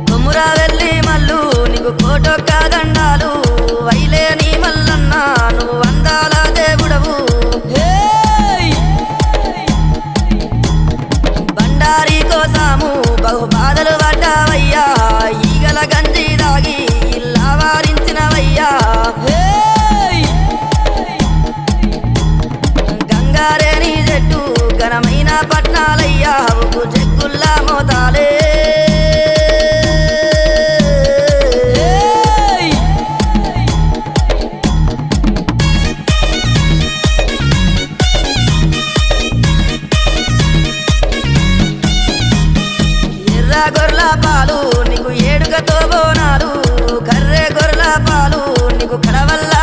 కొమురా వెళ్ళి మల్లు నీకు కోటొక్క దండాలు వైలే నీ మల్లన్న నువ్వు అందాల దేవుడవు బండారి కోసాము బహు బాధలు పడ్డావయ్యా ఈగల గంజి దాగి ఇల్లా వారించినవయ్యా గంగారేని చెట్టు ఘనమైన పట్నాలయ్యా ఉప్పు చెక్కుల్లా మోతాలే గొర్రెల పాలు నీకు ఏడుగతో బోనాలు కర్రె గొర్రెల పాలు నీకు కడవల్ల